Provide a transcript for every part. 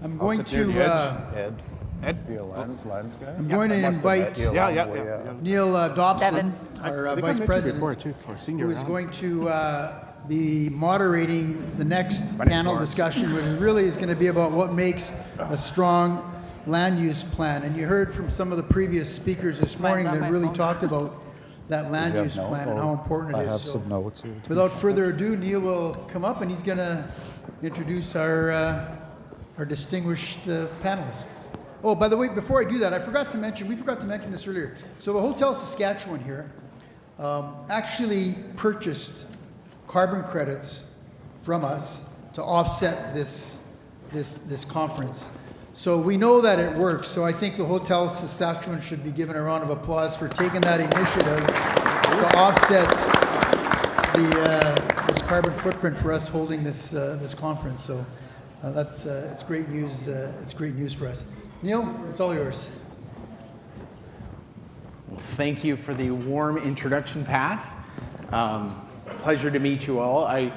I'm going to Ed? Be a lands guy? I'm going to invite Neil Dobson, our Vice President, who is going to be moderating the next panel discussion, which really is going to be about what makes a strong land use plan. And you heard from some of the previous speakers this morning that really talked about that land use plan and how important it is. I have some notes here. Without further ado, Neil will come up and he's going to introduce our distinguished panelists. Oh, by the way, before I do that, we forgot to mention this earlier. So the Hotel Saskatchewan here actually purchased carbon credits from us to offset this conference. So we know that it works. So I think the Hotel Saskatchewan should be given a round of applause for taking that initiative to offset this carbon footprint for us holding this conference. So it's great news. It's great news for us. Neil, it's all yours. Well, thank you for the warm introduction, Pat. Pleasure to meet you all. I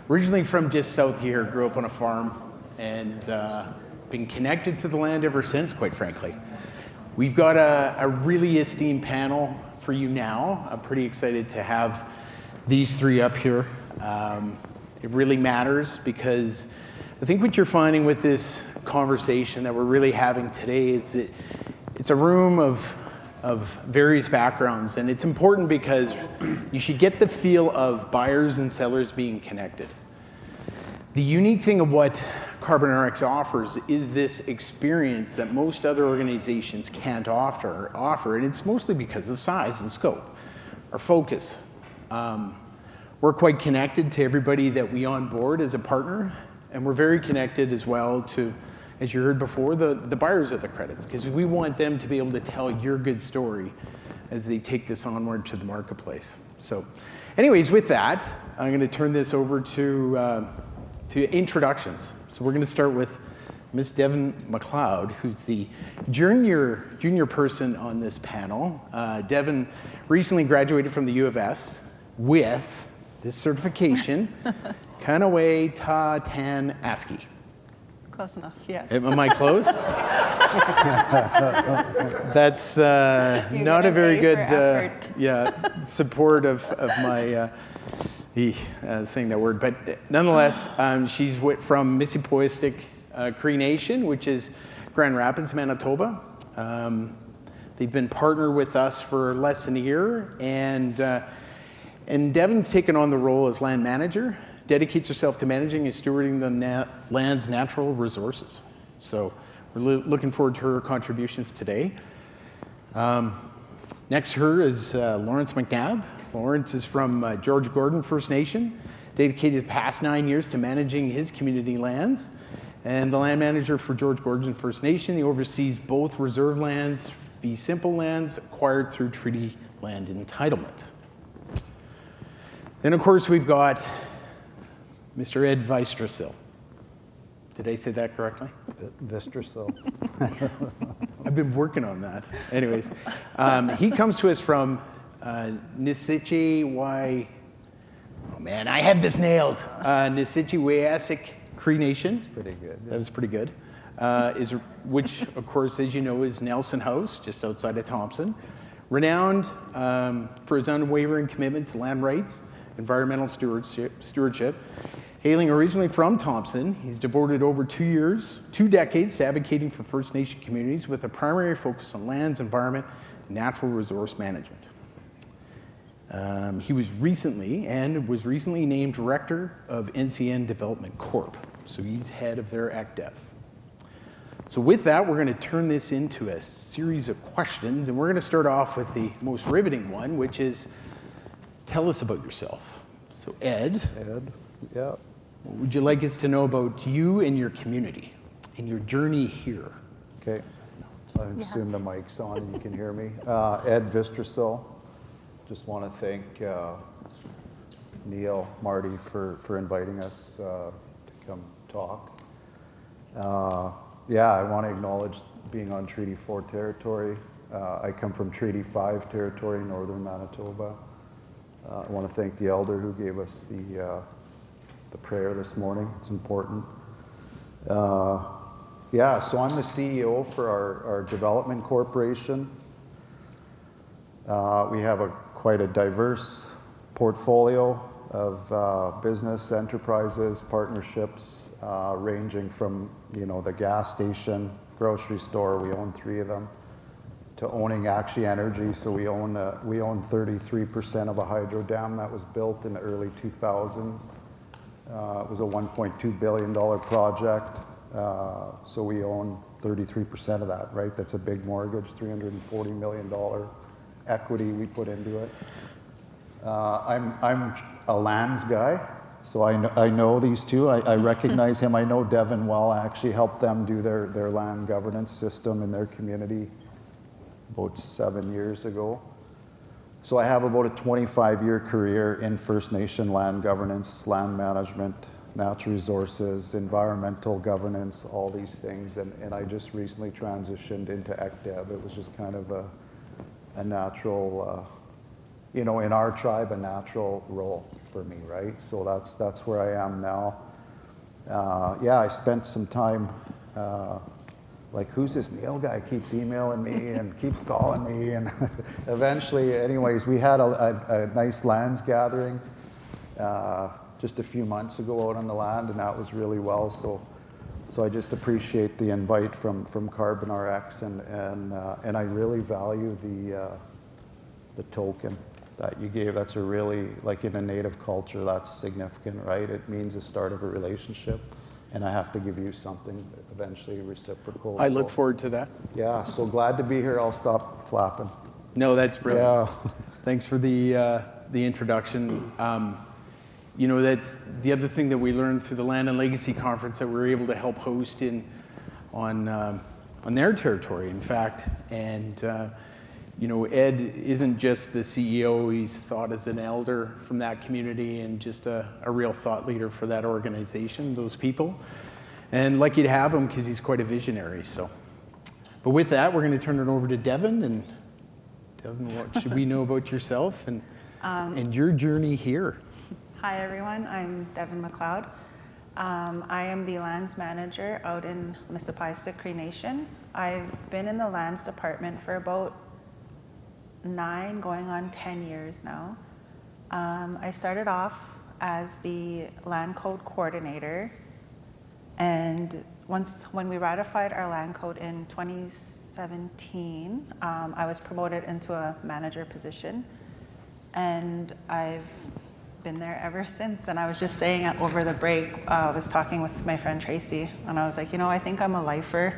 originally from just south here, grew up on a farm, and been connected to the land ever since, quite frankly. We've got a really esteemed panel for you now. I'm pretty excited to have these three up here. It really matters because I think what you're finding with this conversation that we're really having today is it's a room of various backgrounds, and it's important because you should get the feel of buyers and sellers being connected. The unique thing of what Carbon RX offers is this experience that most other organizations can't offer, and it's mostly because of size and scope, our focus. We're quite connected to everybody that we onboard as a partner, and we're very connected as well to, as you heard before, the buyers of the credits, because we want them to be able to tell your good story as they take this onward to the marketplace. So anyways, with that, I'm going to turn this over to introductions. So we're going to start with Miss Devon McLeod, who's the junior person on this panel. Devon recently graduated from the U of S with this certification, Kanaway Ta Tan ASCII. Close enough, yeah. Am I close? That's not a very good support of my saying that word. But nonetheless, she's from Misipawistik Cree Nation, which is Grand Rapids, Manitoba. They've been partnered with us for less than a year, and Devon's taken on the role as land manager, dedicates herself to managing and stewarding the land's natural resources. So we're looking forward to her contributions today. Next to her is Lawrence McNab. Lawrence is from George Gordon First Nation, dedicated the past 9 years to managing his community lands. And the land manager for George Gordon First Nation, he oversees both reserve lands, fee simple lands acquired through treaty land entitlement. Then of course we've got Mr. Ed Vystrcil. Did I say that correctly? Vystrcil. I've been working on that. Anyways, he comes to us from Misipawistik. Oh man, I have this nailed. Misipawistik Cree Nation. That's pretty good. That was pretty good. Which, of course, as you know, is Nelson House, just outside of Thompson. Renowned for his unwavering commitment to land rights, environmental stewardship. Hailing originally from Thompson, he's devoted over 2 decades to advocating for First Nation communities with a primary focus on lands, environment, and natural resource management. He was recently named Director of NCN Development Corp. So he's head of their ACDEV. So with that, we're going to turn this into a series of questions, and we're going to start off with the most riveting one, which is, tell us about yourself. So Ed, yeah. What would you like us to know about you and your community and your journey here? Okay. I assume the mic's on and you can hear me. Ed Vystrcil. Just want to thank Neil, Marty for inviting us to come talk. I want to acknowledge being on Treaty 4 territory. I come from Treaty 5 territory, northern Manitoba. I want to thank the elder who gave us the prayer this morning. It's important. Yeah, so I'm the CEO for our development corporation. We have quite a diverse portfolio of business enterprises, partnerships, ranging from, the gas station, grocery store, we own 3 of them, to owning Actually Energy. So we own 33% of a hydro dam that was built in the early 2000s. It was a $1.2 billion project. So we own 33% of that, right? That's a big mortgage, $340 million equity we put into it. I'm a lands guy, so I know these two. I recognize him. I know Devon well. I actually helped them do their land governance system in their community about 7 years ago. So I have about a 25-year career in First Nation land governance, land management, natural resources, environmental governance, all these things. And I just recently transitioned into ECDEV. It was just kind of a natural, in our tribe, a natural role for me, right? So that's where I am now. I spent some time, like, who's this Neil guy? Keeps emailing me and keeps calling me. And eventually, anyways, we had a nice lands gathering just a few months ago out on the land, and that was really well. So I just appreciate the invite from Carbon RX, and I really value the token that you gave. That's a really, like, in a native culture, that's significant, right? It means the start of a relationship, and I have to give you something eventually reciprocal. I look forward to that. Yeah, so glad to be here. I'll stop flapping. No, that's brilliant. Yeah. Thanks for the introduction. That's the other thing that we learned through the Land and Legacy Conference that we were able to help host on their territory, in fact. And Ed isn't just the CEO; he's thought as an elder from that community and just a real thought leader for that organization, those people. And lucky to have him because he's quite a visionary. So, but with that, we're going to turn it over to Devon. And Devon, what should we know about yourself and your journey here? Hi, everyone. I'm Devon McLeod. I am the lands manager out in Misipawistik Cree Nation. I've been in the lands department for about 9, going on 10 years now. I started off as the land code coordinator, and when we ratified our land code in 2017, I was promoted into a manager position, and I've been there ever since. And I was just saying over the break, I was talking with my friend Tracy, and I was like, I think I'm a lifer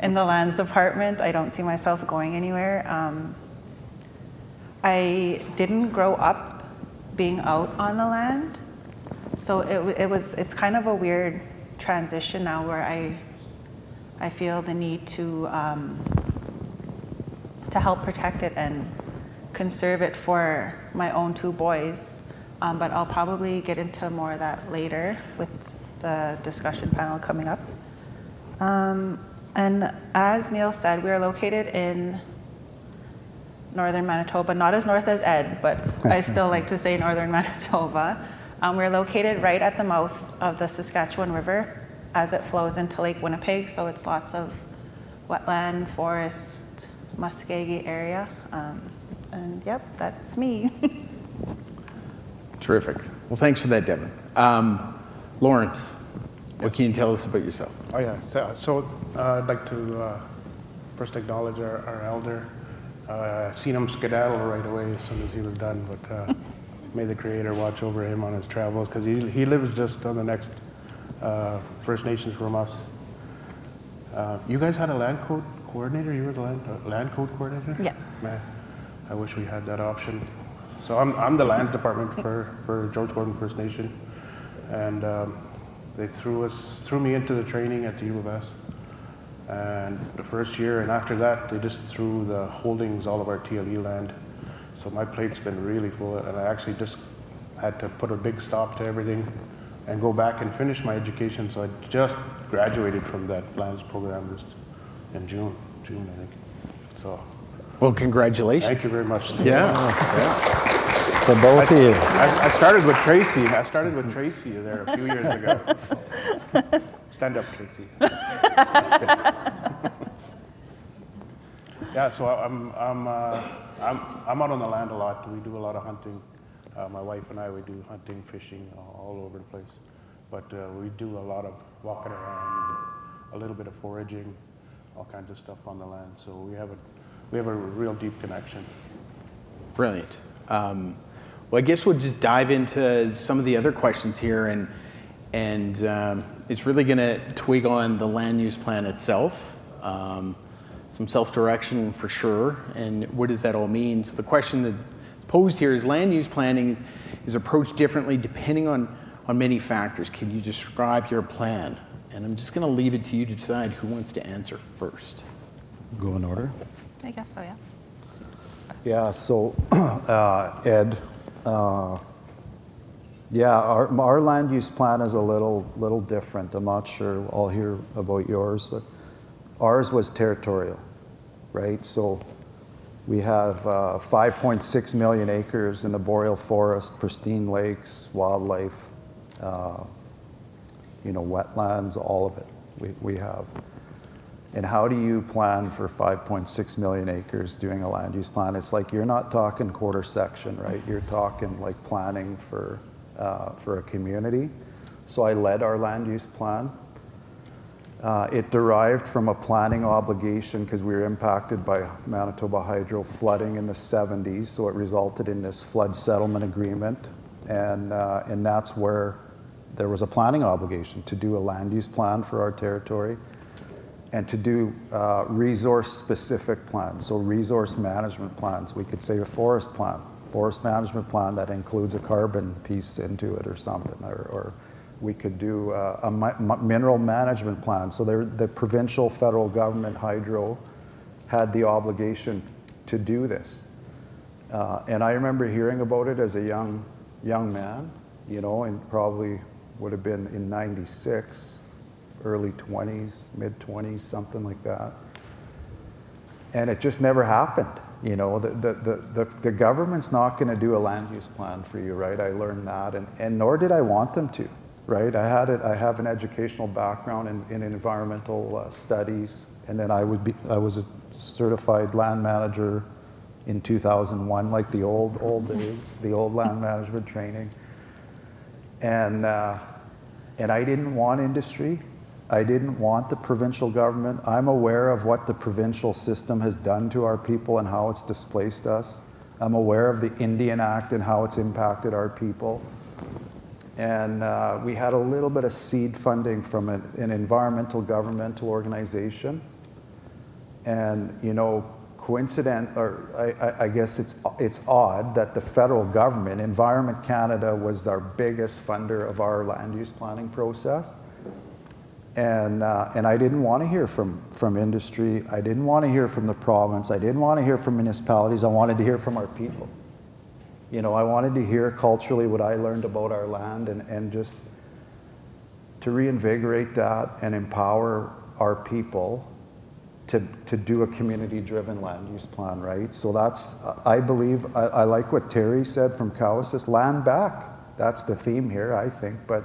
in the lands department. I don't see myself going anywhere. I didn't grow up being out on the land, so it's kind of a weird transition now where I feel the need to help protect it and conserve it for my own 2 boys. But I'll probably get into more of that later with the discussion panel coming up. And as Neil said, we are located in northern Manitoba, not as north as Ed, but I still like to say northern Manitoba. We're located right at the mouth of the Saskatchewan River as it flows into Lake Winnipeg, so it's lots of wetland, forest, muskegee area. And yep, that's me. Terrific. Well, thanks for that, Devon. Lawrence, what can you tell us about yourself? Oh, yeah. So I'd like to first acknowledge our elder. I seen him skedaddle right away as soon as he was done, but may the Creator watch over him on his travels, because he lives just on the next First Nations from us. You guys had a land code coordinator? You were the land code coordinator? Yeah. Man, I wish we had that option. So I'm the lands department for George Gordon First Nation, and they threw me into the training at the U of S. And the first year, and after that, they just threw the holdings, all of our TLE land. So my plate's been really full, and I actually just had to put a big stop to everything and go back and finish my education. So I just graduated from that lands program just in June, I think. So. Well, congratulations. Thank you very much. Yeah. For both of you. I started with Tracy. there a few years ago. Stand up, Tracy. Yeah, so I'm out on the land a lot. We do a lot of hunting. My wife and I, we do hunting, fishing, all over the place. But we do a lot of walking around, a little bit of foraging, all kinds of stuff on the land. So we have a real deep connection. Brilliant. Well, I guess we'll just dive into some of the other questions here, and it's really going to twig on the land use plan itself. Some self-direction for sure, and what does that all mean? So the question that's posed here is land use planning is approached differently depending on many factors. Can you describe your plan? And I'm just going to leave it to you to decide who wants to answer first. Go in order. I guess so, yeah. Seems best. Yeah, so Ed, our land use plan is a little different. I'm not sure I'll hear about yours, but ours was territorial, right? So we have 5.6 million acres in the boreal forest, pristine lakes, wildlife, wetlands, all of it we have. And how do you plan for 5.6 million acres doing a land use plan? It's like you're not talking quarter section, right? You're talking like planning for a community. So I led our land use plan. It derived from a planning obligation because we were impacted by Manitoba hydro flooding in the 70s. So it resulted in this flood settlement agreement. And that's where there was a planning obligation to do a land use plan for our territory and to do resource-specific plans, so resource management plans. We could say a forest management plan that includes a carbon piece into it or something, or we could do a mineral management plan. So the provincial, federal government, hydro, had the obligation to do this. And I remember hearing about it as a young man, and probably would have been in 96, early 20s, mid 20s, something like that. And it just never happened. The government's not going to do a land use plan for you, right? I learned that, and nor did I want them to, right? I have an educational background in environmental studies, and then I was a certified land manager in 2001, like the old days, the old land management training. And I didn't want industry. I didn't want the provincial government. I'm aware of what the provincial system has done to our people and how it's displaced us. I'm aware of the Indian Act and how it's impacted our people. And we had a little bit of seed funding from an environmental governmental organization. And, I guess it's odd that the federal government, Environment Canada, was our biggest funder of our land use planning process. And I didn't want to hear from industry. I didn't want to hear from the province. I didn't want to hear from municipalities. I wanted to hear from our people. I wanted to hear culturally what I learned about our land and just to reinvigorate that and empower our people to do a community-driven land use plan, right? So that's, I believe, I like what Terry said from Cowicus, land back. That's the theme here, I think, but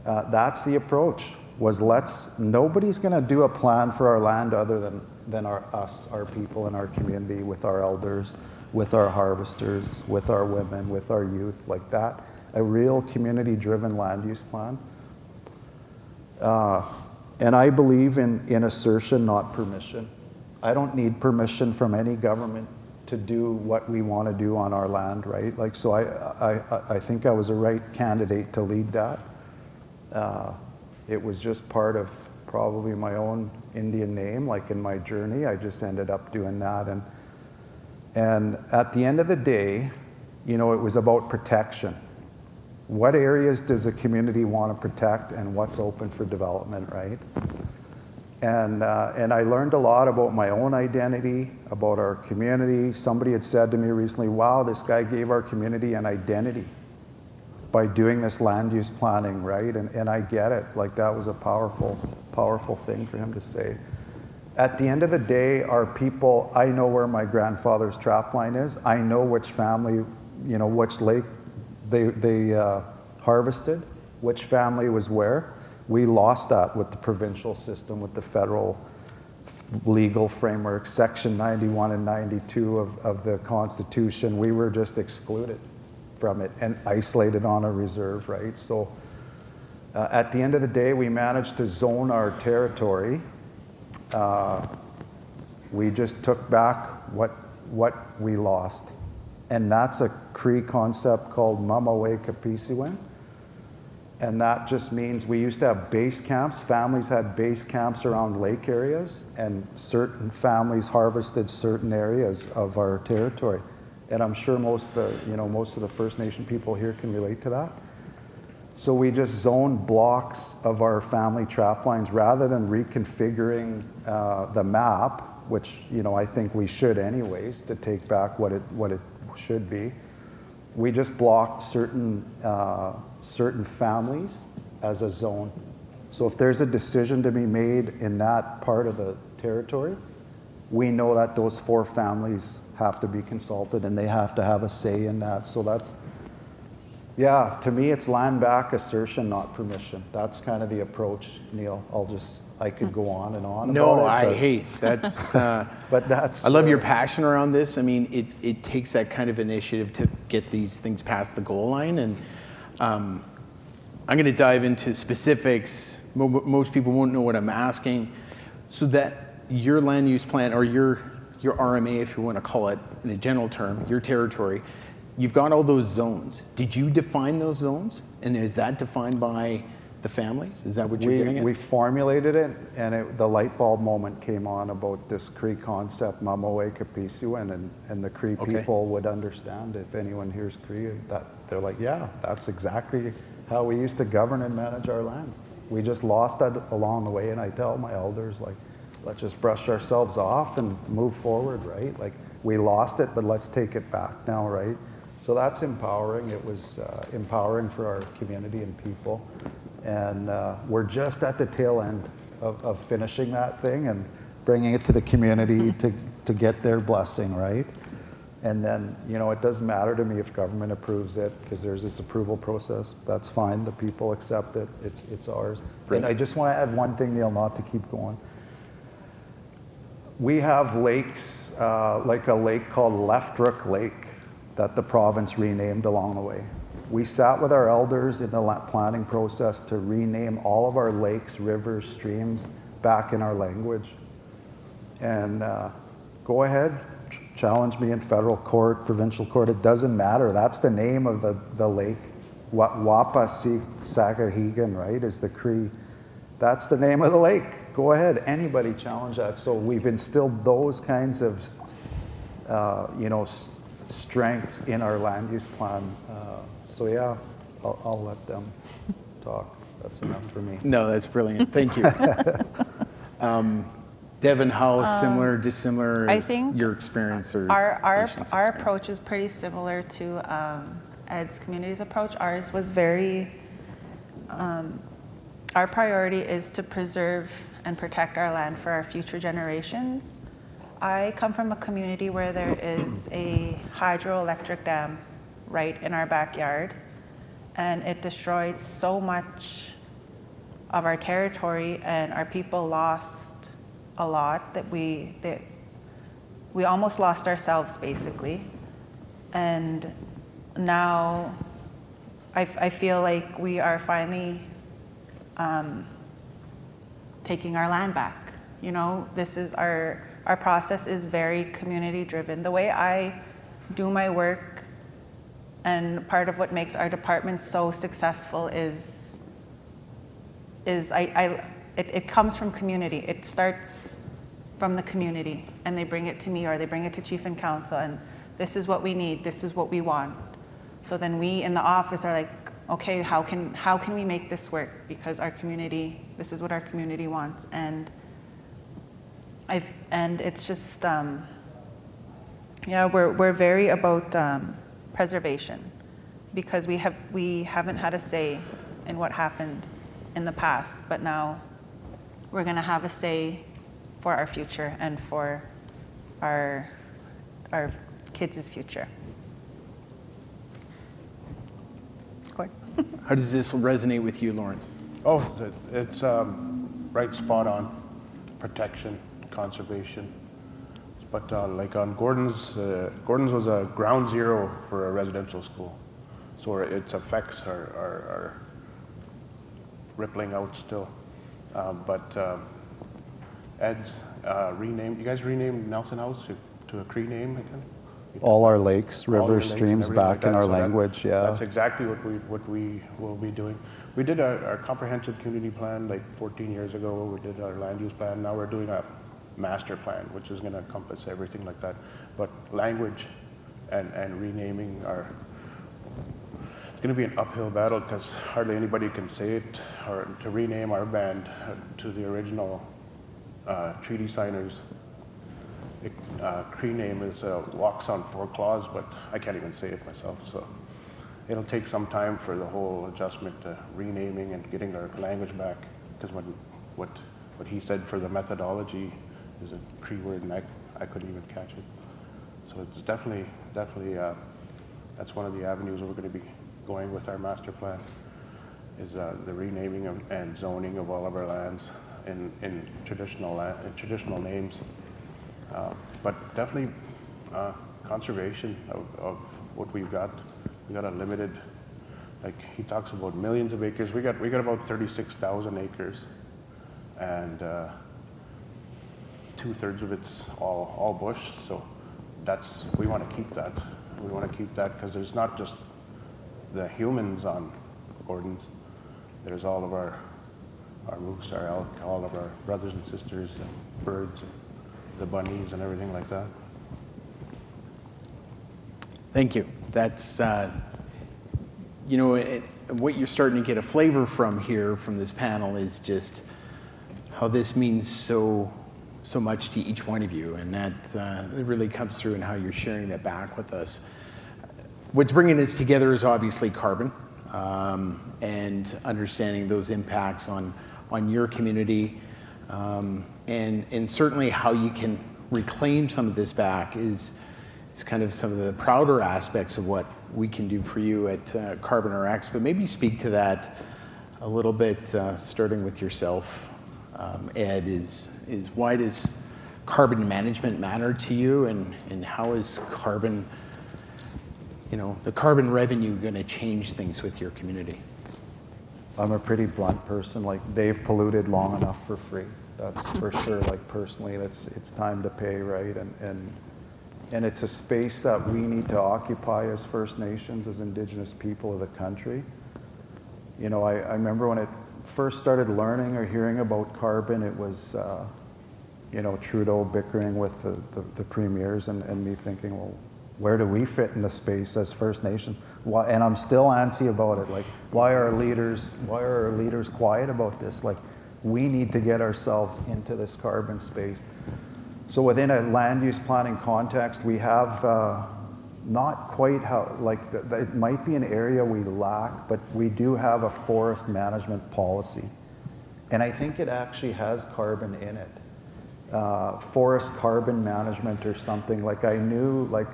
that's the approach. Nobody's going to do a plan for our land other than our people and our community, with our elders, with our harvesters, with our women, with our youth, like that. A real community-driven land use plan. And I believe in assertion, not permission. I don't need permission from any government to do what we want to do on our land, right? So I think I was a right candidate to lead that. It was just part of probably my own Indian name, like in my journey. I just ended up doing that. And at the end of the day, it was about protection. What areas does a community want to protect and what's open for development, right? And I learned a lot about my own identity, about our community. Somebody had said to me recently, wow, this guy gave our community an identity by doing this land use planning, right? And I get it. Like, that was a powerful, powerful thing for him to say. At the end of the day, our people, I know where my grandfather's trap line is. I know which family, which lake they harvested, which family was where. We lost that with the provincial system, with the federal legal framework, Section 91 and 92 of the Constitution. We were just excluded from it and isolated on a reserve, right? So at the end of the day, we managed to zone our territory. We just took back what we lost. And that's a Cree concept called Misipawistik. And that just means we used to have base camps. Families had base camps around lake areas, and certain families harvested certain areas of our territory. And I'm sure most of the First Nation people here can relate to that. So we just zoned blocks of our family trap lines rather than reconfiguring the map, which I think we should anyways to take back what it should be. We just blocked certain families as a zone. So if there's a decision to be made in that part of the territory, we know that those 4 families have to be consulted and they have to have a say in that. So that's, to me, it's land back assertion, not permission. That's kind of the approach, Neil. I could go on and on about it. That's, but that's, I love your passion around this. I mean, it takes that kind of initiative to get these things past the goal line. And I'm going to dive into specifics. Most people won't know what I'm asking. So that your land use plan, or your RMA, if you want to call it in a general term, your territory, you've got all those zones. Did you define those zones? And is that defined by the families? Is that what you're getting at? We formulated it, and the light bulb moment came on about this Cree concept, Misipawistik, and the Cree people would understand. If anyone hears Cree, that they're like, yeah, that's exactly how we used to govern and manage our lands. We just lost that along the way, and I tell my elders, like, let's just brush ourselves off and move forward, right? Like, we lost it, but let's take it back now, right? So that's empowering. It was empowering for our community and people. And we're just at the tail end of finishing that thing and bringing it to the community to get their blessing, right? And then, it doesn't matter to me if government approves it, because there's this approval process. That's fine. The people accept it. It's ours. And I just want to add one thing, Neil, not to keep going. We have lakes, like a lake called Vystrcil Lake, that the province renamed along the way. We sat with our elders in the planning process to rename all of our lakes, rivers, streams back in our language. And go ahead, challenge me in federal court, provincial court, it doesn't matter. That's the name of the lake. Wapasik Sakahigan, right, is the Cree. That's the name of the lake. Go ahead, anybody challenge that. So we've instilled those kinds of, strengths in our land use plan. So yeah, I'll let them talk. That's enough for me. No, that's brilliant. Thank you. Devon, how similar, dissimilar I is think your experience or our patient's our experience? approach is pretty similar to Ed's community's approach. Ours was very, our priority is to preserve and protect our land for our future generations. I come from a community where there is a hydroelectric dam right in our backyard, and it destroyed so much of our territory, and our people lost a lot that we almost lost ourselves, basically. And now I feel like we are finally taking our land back. This is our process is very community driven. The way I do my work, and part of what makes our department so successful is it comes from community. It starts from the community, and they bring it to me, or they bring it to chief and council, and this is what we need, this is what we want. So then we in the office are like, okay, how can we make this work? Because this is what our community wants. And it's just, we're very about preservation, because we haven't had a say in what happened in the past, but now we're going to have a say for our future and for our kids' future. How does this resonate with you, Lawrence? Oh, it's right spot on. Protection, conservation. But like on Gordon's was a ground zero for a residential school. So its effects are rippling out still. But Ed's renamed, you guys renamed Nelson House to a Cree name again? All our lakes, All your rivers, lakes and streams everything back like in that, our so that- language, yeah. That's exactly what we will be doing. We did our comprehensive community plan like 14 years ago. We did our land use plan. Now we're doing a master plan, which is going to encompass everything like that. But language and renaming are, it's going to be an uphill battle because hardly anybody can say it, or to rename our band to the original treaty signers. Cree name is walks on four claws, but I can't even say it myself. So it'll take some time for the whole adjustment to renaming and getting our language back. Because what he said for the methodology is a Cree word, and I couldn't even catch it. So it's definitely that's one of the avenues we're going to be going with our master plan, is the renaming and zoning of all of our lands in traditional names. But definitely conservation of what we've got. We got a limited, like he talks about millions of acres. We got about 36,000 acres, and 2/3 of it's all bush. So we want to keep that. We want to keep that because there's not just the humans on Gordon's. There's all of our moose, our elk, all of our brothers and sisters, and birds, and the bunnies, and everything like that. Thank you. That's, what you're starting to get a flavor from here from this panel is just how this means so much to each one of you, and that it really comes through in how you're sharing that back with us. What's bringing us together is obviously carbon, and understanding those impacts on your community, and certainly how you can reclaim some of this back is kind of some of the prouder aspects of what we can do for you at Carbon RX. But maybe speak to that a little bit, starting with yourself, Ed, is why does carbon management matter to you, and how is carbon, the carbon revenue going to change things with your community? I'm a pretty blunt person. Like, they've polluted long enough for free. That's for sure. Like, personally, it's time to pay, right? And it's a space that we need to occupy as First Nations, as Indigenous people of the country. I remember when it first started learning or hearing about carbon, it was, Trudeau bickering with the premiers and me thinking, well, where do we fit in the space as First Nations? Why, and I'm still antsy about it. Like, why are our leaders quiet about this? Like, we need to get ourselves into this carbon space. So within a land use planning context, we have not quite how, like, it might be an area we lack, but we do have a forest management policy. And I think it actually has carbon in it. Forest carbon management or something. Like, I knew, like,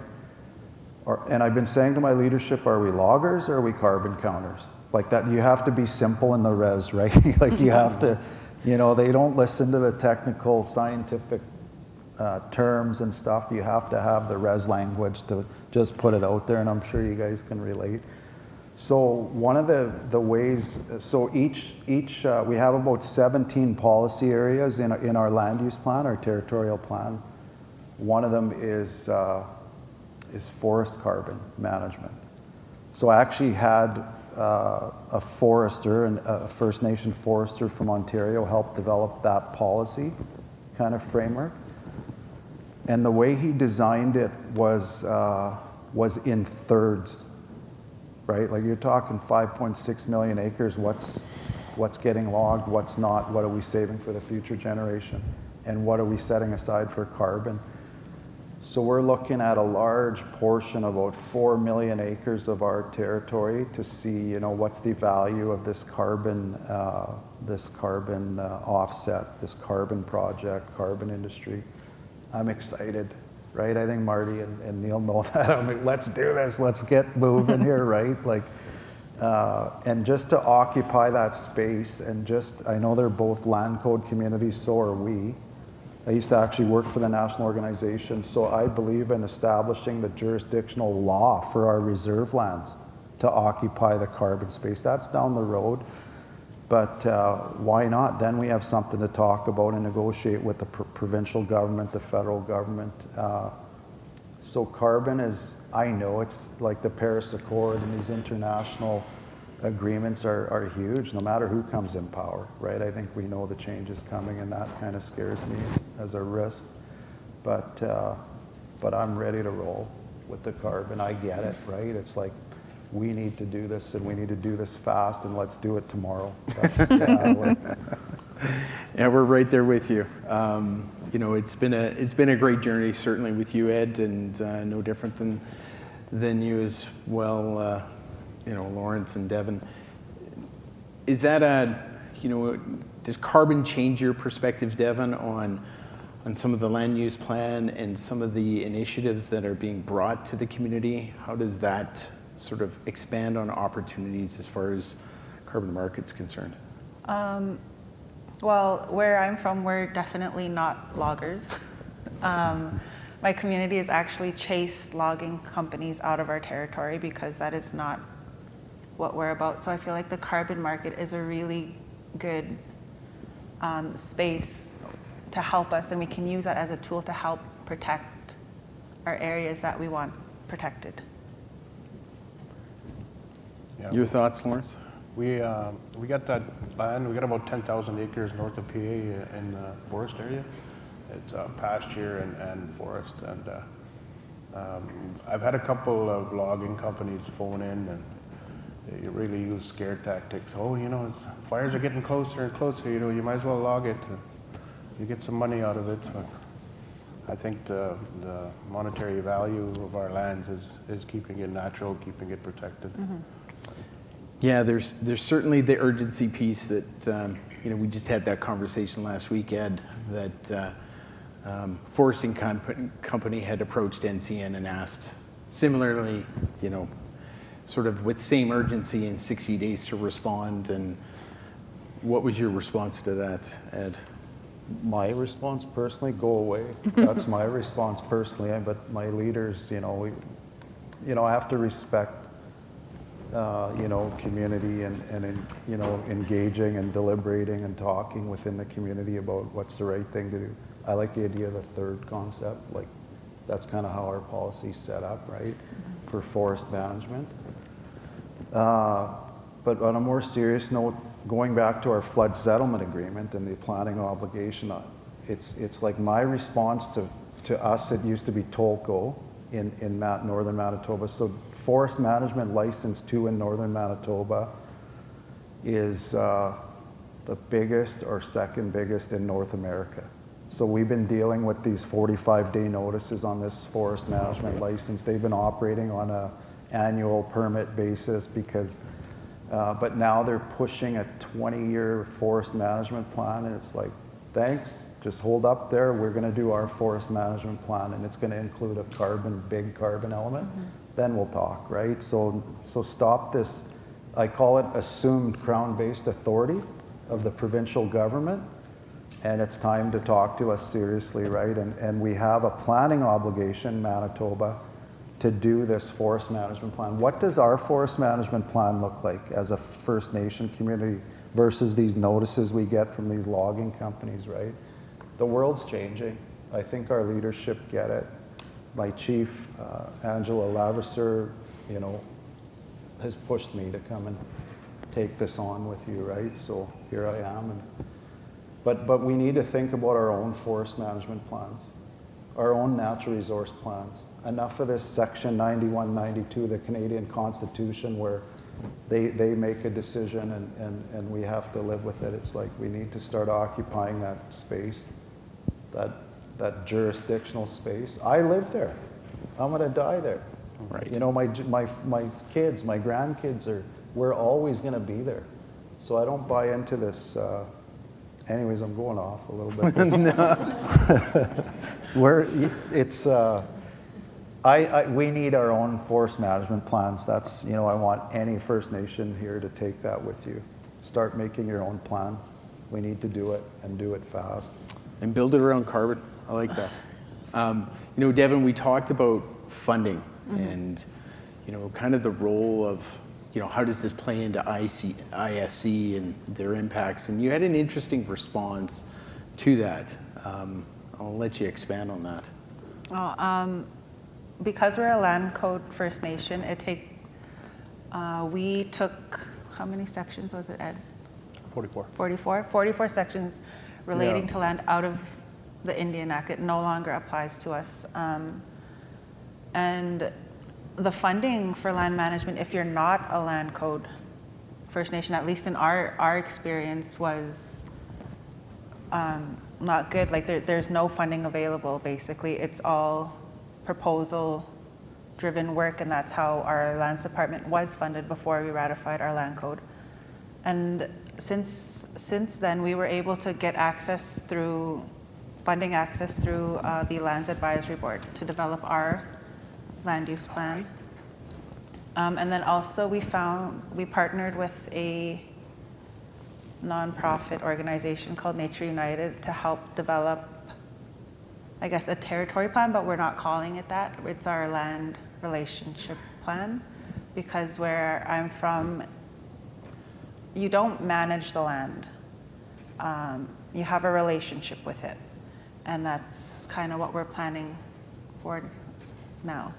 and I've been saying to my leadership, are we loggers or are we carbon counters? Like that, you have to be simple in the res, right? Like, you have to, they don't listen to the technical, scientific terms and stuff. You have to have the res language to just put it out there, and I'm sure you guys can relate. So one of the ways, so each we have about 17 policy areas in our land use plan, our territorial plan. One of them is forest carbon management. So I actually had a forester, and a First Nation forester from Ontario, help develop that policy kind of framework. And the way he designed it was in thirds, right? Like, you're talking 5.6 million acres. What's getting logged? What's not? What are we saving for the future generation? And what are we setting aside for carbon? So we're looking at a large portion, about 4 million acres of our territory, to see, what's the value of this carbon offset, this carbon project, carbon industry. I'm excited, right? I think Marty and Neil know that. I'm like, let's do this. Let's get moving here, right? Like, And just to occupy that space and just, I know they're both land code communities, so are we. I used to actually work for the national organization, so I believe in establishing the jurisdictional law for our reserve lands to occupy the carbon space. That's down the road, but why not? Then we have something to talk about and negotiate with the provincial government, the federal government. So carbon is, I know it's like the Paris Accord and these international agreements are huge, no matter who comes in power, right? I think we know the change is coming, and that kind of scares me as a risk. But I'm ready to roll with the carbon. I get it, right? It's like, we need to do this, and we need to do this fast, and let's do it tomorrow. Yeah, we're right there with you. You know, it's been a great journey, certainly with you, Ed, and no different than you as well. You know, Lawrence and Devon. Is that does carbon change your perspective, Devon, on some of the land use plan and some of the initiatives that are being brought to the community? How does that sort of expand on opportunities as far as carbon market's concerned? Well, where I'm from, we're definitely not loggers. My community has actually chased logging companies out of our territory because that is not what we're about. So I feel like the carbon market is a really good space to help us, and we can use that as a tool to help protect our areas that we want protected. Yeah. Your thoughts, Lawrence? We got that land. We got about 10,000 acres north of PA in the forest area. It's pasture and forest. And I've had a couple of logging companies phone in, and they really use scare tactics. Oh, you know, fires are getting closer and closer. You know, you might as well log it. You get some money out of it. But I think the monetary value of our lands is keeping it natural, keeping it protected. Mm-hmm. Yeah, there's certainly the urgency piece that, we just had that conversation last week, Ed, that foresting company had approached NCN and asked similarly, sort of with same urgency in 60 days to respond. And what was your response to that, Ed? My response personally, go away. That's my response personally. But my leaders, I have to respect, community and engaging and deliberating and talking within the community about what's the right thing to do. I like the idea of a third concept. Like, that's kind of how our policy's set up, right, for forest management. But on a more serious note, going back to our flood settlement agreement and the planning obligation, it's like my response to us, it used to be Tolko in northern Manitoba. So forest management license 2 in northern Manitoba is the biggest or second biggest in North America. So we've been dealing with these 45-day notices on this forest management license. They've been operating on an annual permit basis because, but now they're pushing a 20-year forest management plan, and it's like, thanks, just hold up there. We're going to do our forest management plan, and it's going to include a big carbon element. Mm-hmm. Then we'll talk, right? So stop this. I call it assumed crown-based authority of the provincial government, and it's time to talk to us seriously, right? And we have a planning obligation, Manitoba, to do this forest management plan. What does our forest management plan look like as a First Nation community versus these notices we get from these logging companies, right? The world's changing. I think our leadership get it. My chief, Angela Laverser, has pushed me to come and take this on with you, right? So here I am. But we need to think about our own forest management plans, our own natural resource plans. Enough of this Section 91, 92, the Canadian Constitution, where they make a decision and we have to live with it. It's like we need to start occupying that space, that jurisdictional space. I live there. I'm going to die there. Right. My kids, my grandkids we're always going to be there. So I don't buy into this. Anyways, I'm going off a little bit. We need our own forest management plans. That's, I want any First Nation here to take that with you. Start making your own plans. We need to do it and do it fast. And build it around carbon. I like that. Devon, we talked about funding and, kind of the role of, how does this play into ISC and their impacts? And you had an interesting response to that. I'll let you expand on that. Because we're a land code First Nation, we took, how many sections was it, Ed? 44. 44 sections relating to land out of the Indian Act. It no longer applies to us. And the funding for land management, if you're not a land code First Nation, at least in our experience, was not good. Like there's no funding available, basically. It's all proposal driven work, and that's how our lands department was funded before we ratified our land code. And since then, we were able to get funding access through the Lands Advisory Board to develop our land use plan. And then also we partnered with a nonprofit organization called Nature United to help develop, I guess, a territory plan, but we're not calling it that. It's our land relationship plan, because where I'm from, you don't manage the land. You have a relationship with it. And that's kind of what we're planning for now.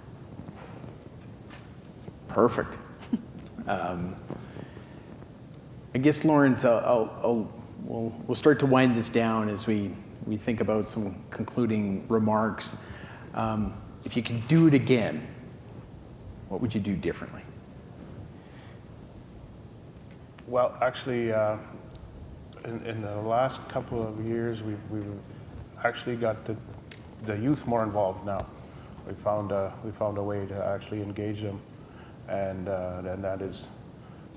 Perfect. I guess, Lawrence, we'll start to wind this down as we think about some concluding remarks. If you could do it again, what would you do differently? Well, actually, in the last couple of years, we've actually got the youth more involved now. We found a way to actually engage them, and that is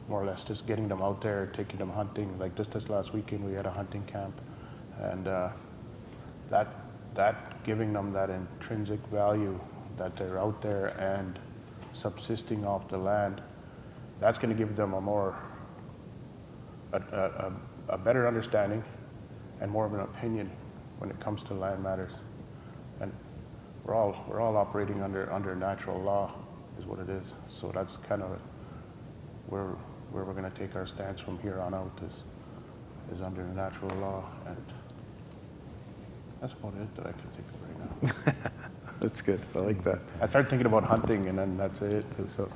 more or less just getting them out there, taking them hunting. Like just this last weekend, we had a hunting camp, and that giving them that intrinsic value that they're out there and subsisting off the land, that's going to give them a better understanding and more of an opinion when it comes to land matters. And we're all operating under natural law, is what it is. So that's kind of where we're going to take our stance from here on out, is under the natural law, and that's about it that I can think of right now. That's good. I like that. I started thinking about hunting, and then that's it. So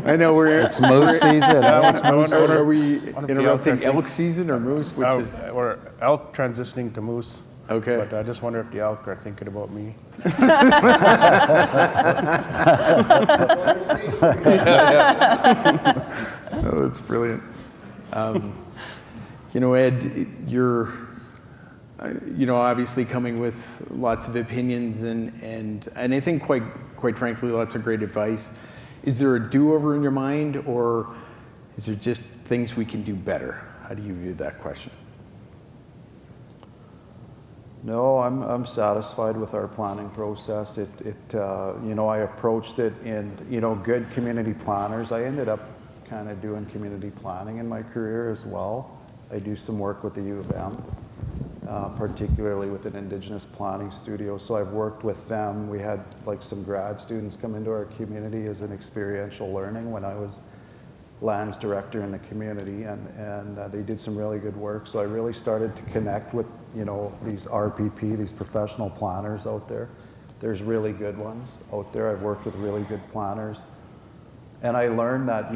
I know It's moose season. Are we One of the interrupting elk elk season or moose? Which is or elk transitioning to moose. okay. But I just wonder if the elk are thinking about me. Oh, that's brilliant. Ed, you're, obviously coming with lots of opinions and I think quite frankly, lots of great advice. Is there a do-over in your mind, or is there just things we can do better? How do you view that question? No, I'm satisfied with our planning process. I approached it in, good community planners. I ended up kind of doing community planning in my career as well. I do some work with the U of M, particularly with an Indigenous planning studio. So I've worked with them. We had some grad students come into our community as an experiential learning when I was lands director in the community, and they did some really good work. So I really started to connect with these RPP, these professional planners out there. There's really good ones out there. I've worked with really good planners, and I learned that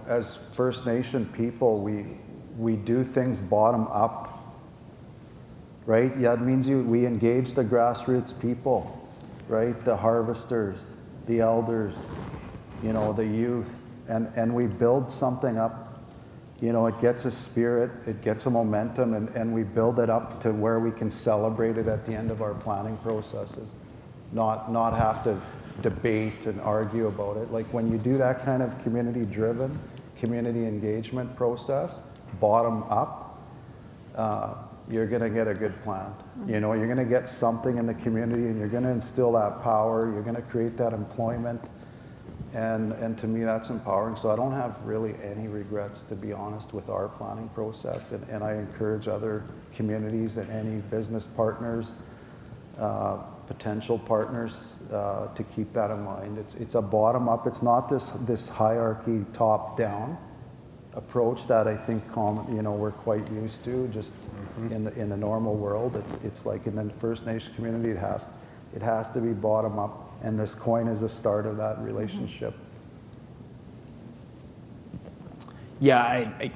as First Nation people, we do things bottom up, right? Yeah, it means we engage the grassroots people, right? The harvesters, the elders, the youth. And we build something up, it gets a spirit, it gets a momentum, and we build it up to where we can celebrate it at the end of our planning processes, not have to debate and argue about it. Like when you do that kind of community-driven, community engagement process, bottom up, you're going to get a good plan. You know, you're going to get something in the community, and you're going to instill that power. You're going to create that employment, and to me, that's empowering. So I don't have really any regrets, to be honest, with our planning process. And I encourage other communities and any business partners, potential partners, to keep that in mind. It's a bottom up. It's not this hierarchy top down approach that I think we're quite used to just in the normal world. It's like in the First Nation community, it has to be bottom up, and this coin is the start of that relationship. Yeah, I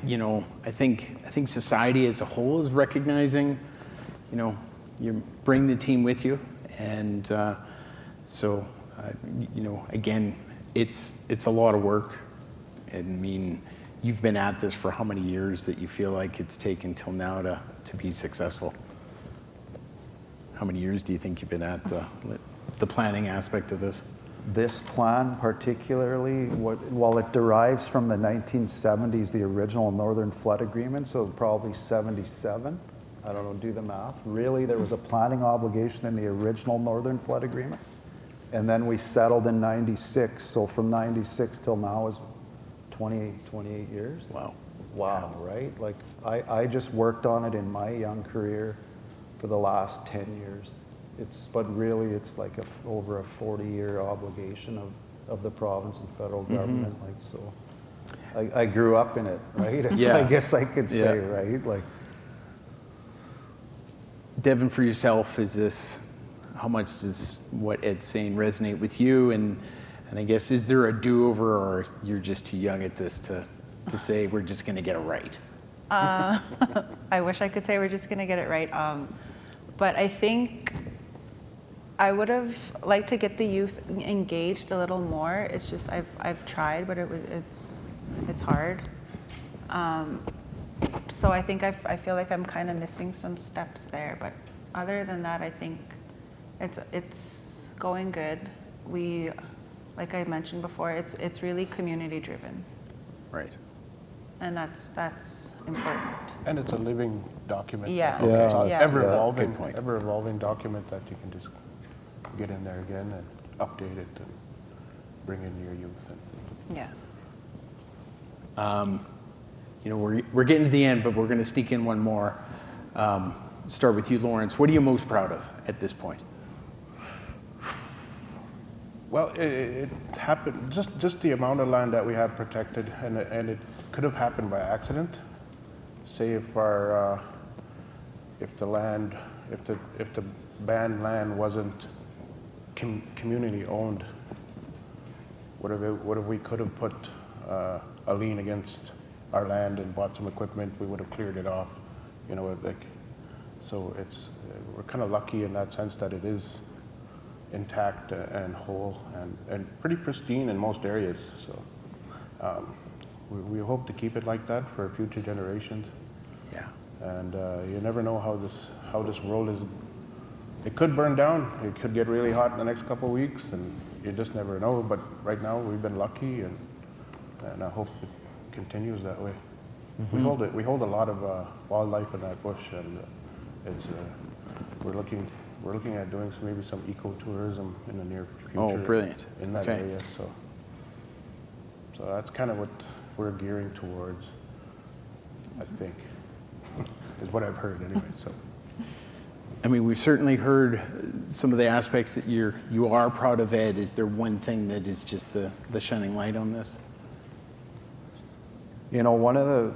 think society as a whole is recognizing, you bring the team with you, and so again, it's a lot of work. I mean, you've been at this for how many years that you feel like it's taken till now to be successful? How many years do you think you've been at the planning aspect of this? This plan particularly, while it derives from the 1970s, the original Northern Flood Agreement, so probably 77, I don't know, do the math. Really, there was a planning obligation in the original Northern Flood Agreement, and then we settled in 96, so from 96 till now is 28 years. Wow. Wow, right? Like, I just worked on it in my young career for the last 10 years. But really, it's like over a 40-year obligation of the province and federal government. Like, so I grew up in it, right? Yeah. I guess I could say, right? Like, Devon, for yourself, how much does what Ed's saying resonate with you? And I guess, is there a do-over, or you're just too young at this to say we're just going to get it right? I wish I could say we're just going to get it right. But I think I would have liked to get the youth engaged a little more. It's just I've tried, but it's hard. So I think I feel like I'm kind of missing some steps there. But other than that, I think it's going good. Like I mentioned before, it's really community driven. Right. And that's important. And it's a living document. Yeah. Yeah, Yeah. Ever-evolving, Good point. ever-evolving document that you can just get in there again and update it and bring in your youth. Yeah. We're getting to the end, but we're going to sneak in one more. Start with you, Lawrence. What are you most proud of at this point? Well, it happened, just the amount of land that we have protected, and it could have happened by accident. Say if the banned land wasn't community owned, what if we could have put a lien against our land and bought some equipment, we would have cleared it off, so we're kind of lucky in that sense that it is intact and whole and pretty pristine in most areas. So we hope to keep it like that for future generations. Yeah. And you never know how this world is. It could burn down. It could get really hot in the next couple of weeks, and you just never know. But right now we've been lucky, and I hope it continues that way. Mm-hmm. We hold a lot of wildlife in that bush, and it's we're looking at doing maybe some ecotourism in the near future. Oh, brilliant. In that Okay. area, so that's kind of what we're gearing towards, I think, is what I've heard anyway. So, I mean, we've certainly heard some of the aspects that you are proud of, Ed. Is there one thing that is just the shining light on this? one of the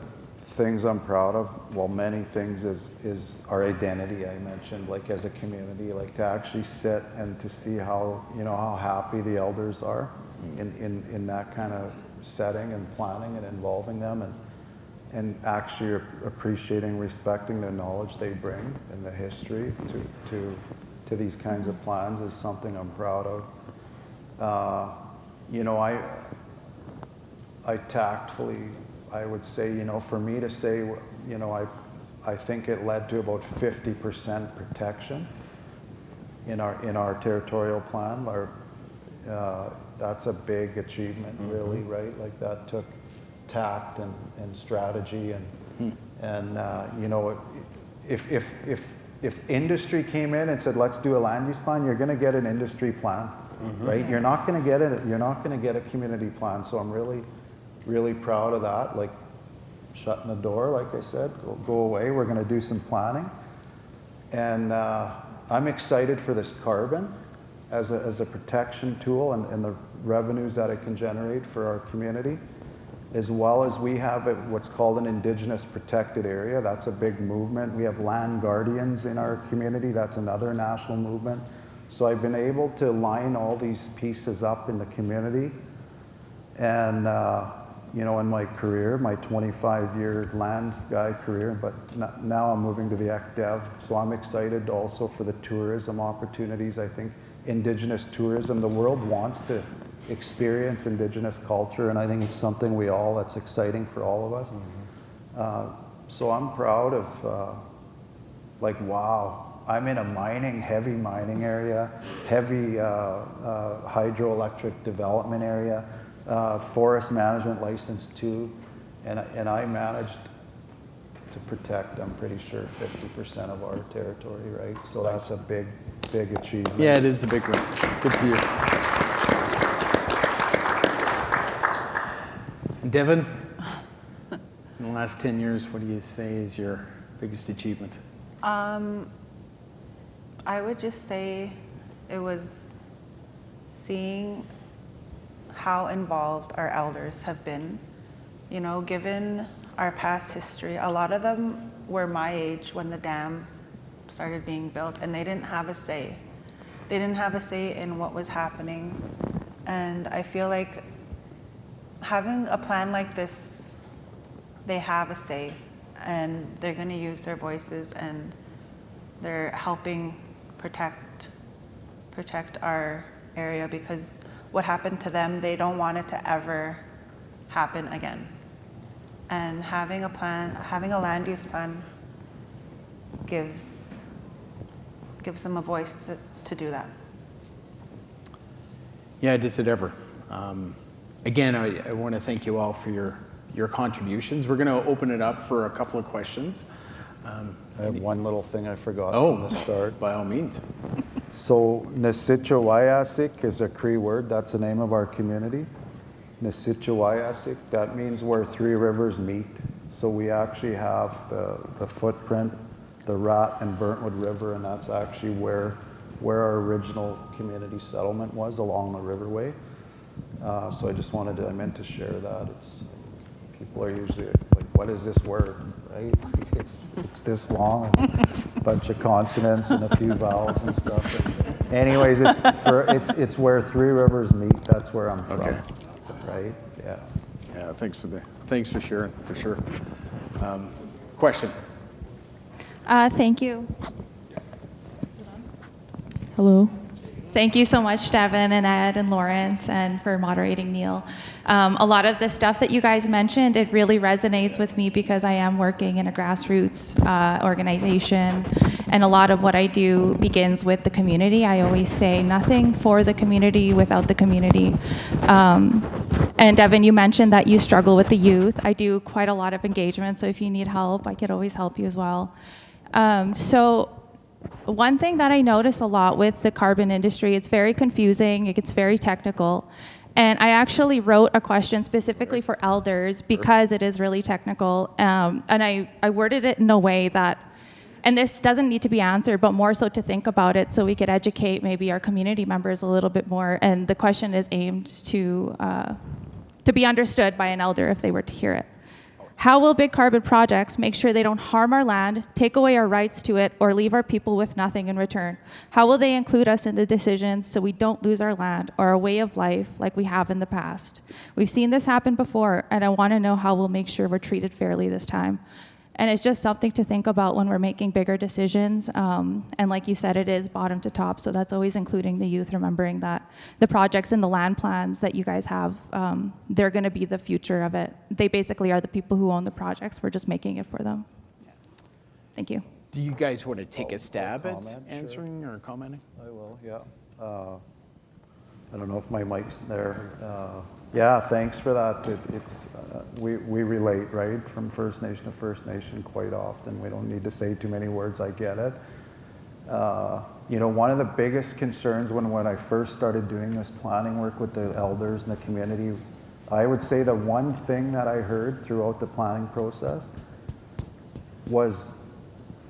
things I'm proud of, well, many things, is our identity. I mentioned, like, as a community, like, to actually sit and to see how how happy the elders are in that kind of setting and planning and involving them, and actually appreciating, respecting the knowledge they bring and the history to these kinds of plans is something I'm proud of. I tactfully, I would say, for me to say, I think it led to about 50% protection in our territorial plan. That's a big achievement, really, right? Like, that took tact and strategy, and And you know, if industry came in and said, let's do a land use plan, you're going to get an industry plan, right? You're not going to get it. You're not going to get a community plan. So I'm really proud of that. Like shutting the door, like I said, go away. We're going to do some planning, and I'm excited for this carbon as a protection tool and the revenues that it can generate for our community, as well as we have what's called an Indigenous protected area. That's a big movement. We have land guardians in our community. That's another national movement. So I've been able to line all these pieces up in the community. And you know, in my career, my 25-year lands guy career, but now I'm moving to the ECDEV. So I'm excited also for the tourism opportunities. I think Indigenous tourism, the world wants to experience Indigenous culture, and I think it's something that's exciting for all of us. So I'm proud of, like, wow, I'm in a heavy mining area, heavy hydroelectric development area, forest management license too, and I managed to protect, I'm pretty sure, 50% of our territory, right? So that's a big achievement. Yeah, it is a big one. Good for you. Devon, in the last 10 years, what do you say is your biggest achievement? I would just say it was seeing how involved our elders have been. You know, given our past history, a lot of them were my age when the dam started being built, and they didn't have a say. They didn't have a say in what was happening. And I feel like having a plan like this, they have a say, and they're going to use their voices, and they're helping protect our area, because what happened to them, they don't want it to ever happen again. And having a plan, having a land use plan gives them a voice to do that. Yeah, does it ever. Again, I want to thank you all for your contributions. We're going to open it up for a couple of questions. I have one little thing I forgot from the start. By all means. So Misipawistik is a Cree word. That's the name of our community. Misipawistik, that means where three rivers meet. So we actually have the footprint, the Rat and Burntwood River, and that's actually where our original community settlement was, along the riverway. So I meant to share that. People are usually like, what is this word, right? It's this long, and a bunch of consonants and a few vowels and stuff. And anyways, it's where three rivers meet. That's where I'm from, right? Yeah. Yeah, thanks for sharing, for sure. Question. Thank you. Hello. Thank you so much, Devon and Ed and Lawrence, and for moderating Neil. A lot of the stuff that you guys mentioned, it really resonates with me because I am working in a grassroots organization, and a lot of what I do begins with the community. I always say nothing for the community without the community. And Devon, you mentioned that you struggle with the youth. I do quite a lot of engagement, so if you need help, I could always help you as well. So one thing that I notice a lot with the carbon industry, it's very confusing, it gets very technical. And I actually wrote a question specifically for elders because it is really technical. And I worded it in a way that, and this doesn't need to be answered, but more so to think about it so we could educate maybe our community members a little bit more. And the question is aimed to be understood by an elder if they were to hear it. How will big carbon projects make sure they don't harm our land, take away our rights to it, or leave our people with nothing in return? How will they include us in the decisions so we don't lose our land or our way of life like we have in the past? We've seen this happen before, and I want to know how we'll make sure we're treated fairly this time. And it's just something to think about when we're making bigger decisions. And like you said, it is bottom to top, so that's always including the youth, remembering that the projects and the land plans that you guys have, they're going to be the future of it. They basically are the people who own the projects. We're just making it for them. Thank you. Do you guys want to take a stab at comment, answering or commenting? I will, yeah. I don't know if my mic's there. Yeah, thanks for that. We relate, right, from First Nation to First Nation quite often. We don't need to say too many words, I get it. One of the biggest concerns when I first started doing this planning work with the elders and the community, I would say the one thing that I heard throughout the planning process was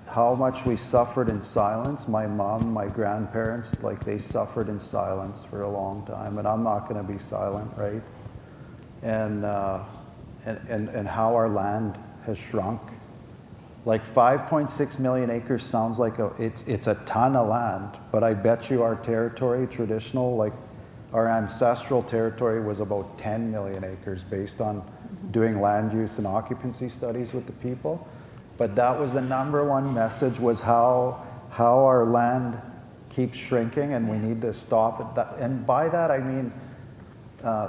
how much we suffered in silence. My mom, my grandparents, they suffered in silence for a long time, and I'm not going to be silent, right? And how our land has shrunk. 5.6 million acres sounds like it's a ton of land, but I bet you our territory, traditional, our ancestral territory was about 10 million acres based on doing land use and occupancy studies with the people. But that was the number one message, was how our land keeps shrinking and we need to stop it. And by that I mean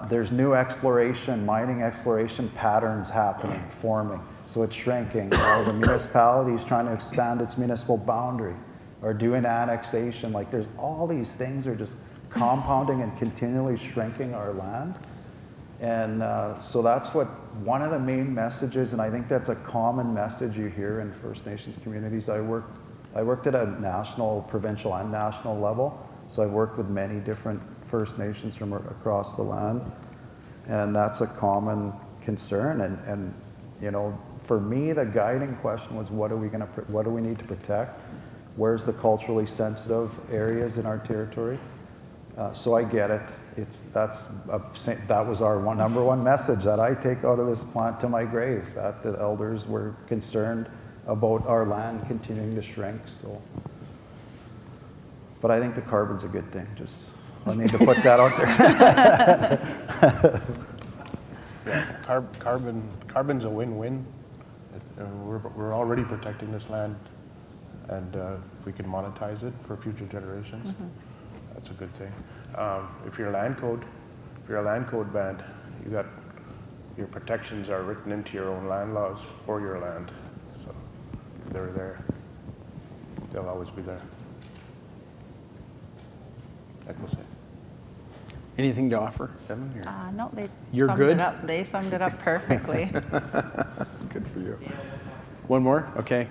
there's new exploration, mining exploration patterns happening, forming. So it's shrinking. The municipality is trying to expand its municipal boundary or doing annexation. There's all these things are just compounding and continually shrinking our land. And so that's one of the main messages, and I think that's a common message you hear in First Nations communities. I worked at a national, provincial, and national level, so I've worked with many different First Nations from across the land, and that's a common concern. And for me, the guiding question was, what do we need to protect? Where's the culturally sensitive areas in our territory? So I get it. That was our number one message that I take out of this plant to my grave, that the elders were concerned about our land continuing to shrink. So, but I think the carbon's a good thing. Just I need to put that out there. Yeah, carbon's a win-win. We're already protecting this land, and if we can monetize it for future generations, that's a good thing. If you're a land code band, your protections are written into your own land laws for your land, so they're there. They'll always be there. Anything to offer, Devon? No, You're good? They summed it up perfectly. Good for you. One more? Okay.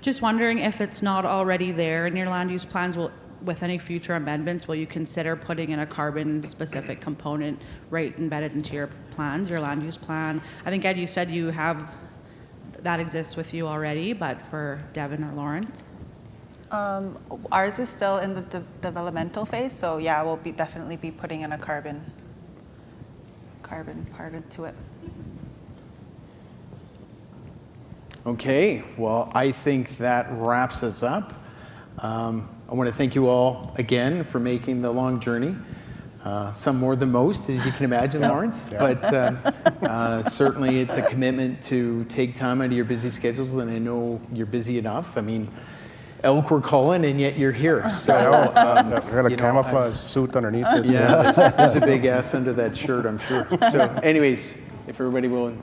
Just wondering if it's not already there in your land use plans, with any future amendments, will you consider putting in a carbon-specific component right embedded into your plans, your land use plan? I think, Ed, you said you have, that exists with you already, but for Devon or Lawrence? Ours is still in the developmental phase, so yeah, we'll definitely be putting in a carbon part into it. Okay, well, I think that wraps us up. I want to thank you all again for making the long journey. Some more than most, as you can imagine, Lawrence. Yeah. But certainly it's a commitment to take time out of your busy schedules, and I know you're busy enough. I mean, elk were calling, and yet you're here. So I've got a camouflage suit underneath this. Yeah, there's a big ass under that shirt, I'm sure. So anyways, if everybody will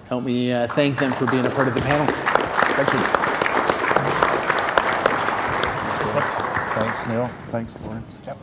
help me thank them for being a part of the panel. Thank you. Thanks, Neil. Thanks, Lawrence. Yep.